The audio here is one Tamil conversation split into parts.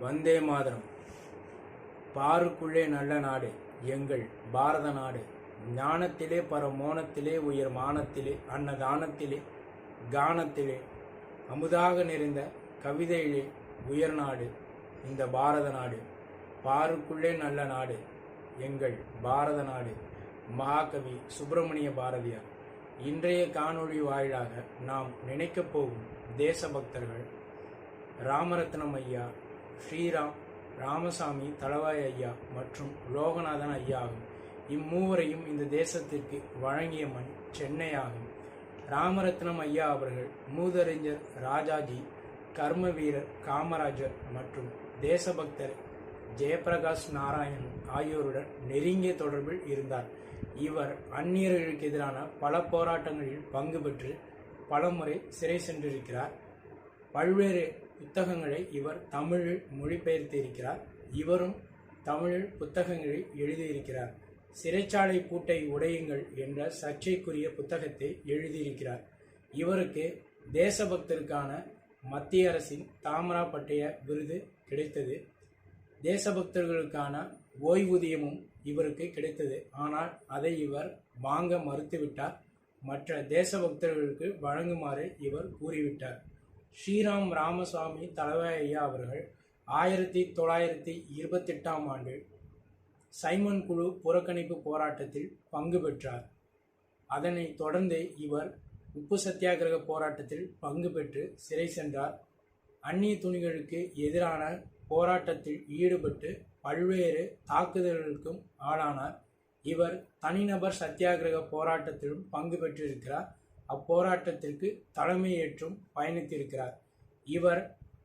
வந்தே மாதரம். பாருக்குள்ளே நல்ல நாடு எங்கள் பாரத நாடு. ஞானத்திலே பரமோனத்திலே உயர் மானத்திலே அன்னதானத்திலே கானத்திலே அமுதாக நிறைந்த கவிதையிலே உயர் நாடு இந்த பாரத நாடு. பாருக்குள்ளே நல்ல நாடு எங்கள் பாரத நாடு. மகாகவி சுப்பிரமணிய பாரதியார். இன்றைய காணொளி வாயிலாக நாம் நினைக்கப் போகும் தேசபக்தர்கள் ராமரத்னம் ஐயா, ஸ்ரீராம், ராமசாமி தளவாய் ஐயா மற்றும் லோகநாதன் ஐயா ஆகும். இம்மூவரையும் இந்த தேசத்திற்கு வழங்கிய மண் சென்னை ஆகும். ராமரத்னம் ஐயா அவர்கள் மூதறிஞர் ராஜாஜி, கர்ம வீரர் காமராஜர் மற்றும் தேசபக்தர் ஜெயபிரகாஷ் நாராயணன் ஆகியோருடன் நெருங்கிய தொடர்பில் இருந்தார். இவர் அந்நியர்களுக்கு எதிரான பல போராட்டங்களில் பங்கு பெற்று பலமுறை சிறை சென்றிருக்கிறார். பல்வேறு புத்தகங்களை இவர் தமிழில் மொழிபெயர்த்திருக்கிறார். இவரும் தமிழில் புத்தகங்களை எழுதியிருக்கிறார். சிறைச்சாலை பூட்டை உடையுங்கள் என்ற சர்ச்சைக்குரிய புத்தகத்தை எழுதியிருக்கிறார். இவருக்கு தேசபக்தருக்கான மத்திய அரசின் தாமரா பட்டய விருது கிடைத்தது. தேசபக்தர்களுக்கான ஓய்வூதியமும் இவருக்கு கிடைத்தது. ஆனால் அதை இவர் வாங்க மறுத்துவிட்டார். மற்ற தேசபக்தர்களுக்கு வழங்குமாறு இவர் கூறிவிட்டார். ஸ்ரீராம் ராமசாமி தளவாய் ஐயா அவர்கள் 1928ஆம் ஆண்டு சைமன் குழு புறக்கணிப்பு போராட்டத்தில் பங்கு பெற்றார். அதனைத் தொடர்ந்து இவர் உப்பு சத்தியாகிரக போராட்டத்தில் பங்கு பெற்று சிறை சென்றார். அந்நிய துணிகளுக்கு எதிரான போராட்டத்தில் ஈடுபட்டு பல்வேறு தாக்குதல்களுக்கும் ஆளானார். இவர் தனிநபர் சத்தியாகிரக போராட்டத்திலும் பங்கு பெற்றிருக்கிறார். அப்போராட்டத்திற்கு தலைமையேற்றும் பயணித்திருக்கிறார். இவர்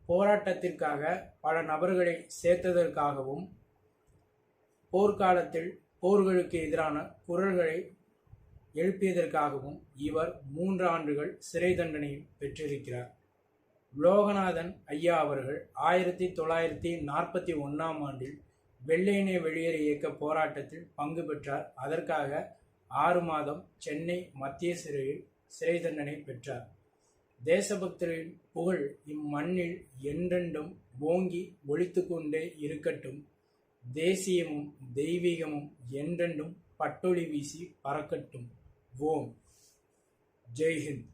போராட்டத்திற்காக பல நபர்களை சேர்த்ததற்காகவும் போர்க்காலத்தில் போர்களுக்கு எதிரான குரல்களை எழுப்பியதற்காகவும் இவர் 3 ஆண்டுகள் சிறை தண்டனையும் பெற்றிருக்கிறார். லோகநாதன் ஐயா அவர்கள் 1941ஆம் ஆண்டில் வெள்ளையனே வெளியேறு இயக்க போராட்டத்தில் பங்கு பெற்றார். அதற்காக 6 மாதம் சென்னை மத்திய சிறையில் சிறை தண்டனை பெற்றார். தேசபக்தரின் புகழ் இம்மண்ணில் என்றென்றும் ஓங்கி ஒலித்து கொண்டே இருக்கட்டும். தேசியமும் தெய்வீகமும் என்றென்றும் பட்டொளி வீசி பறக்கட்டும். ஓம் ஜெய்ஹிந்த்.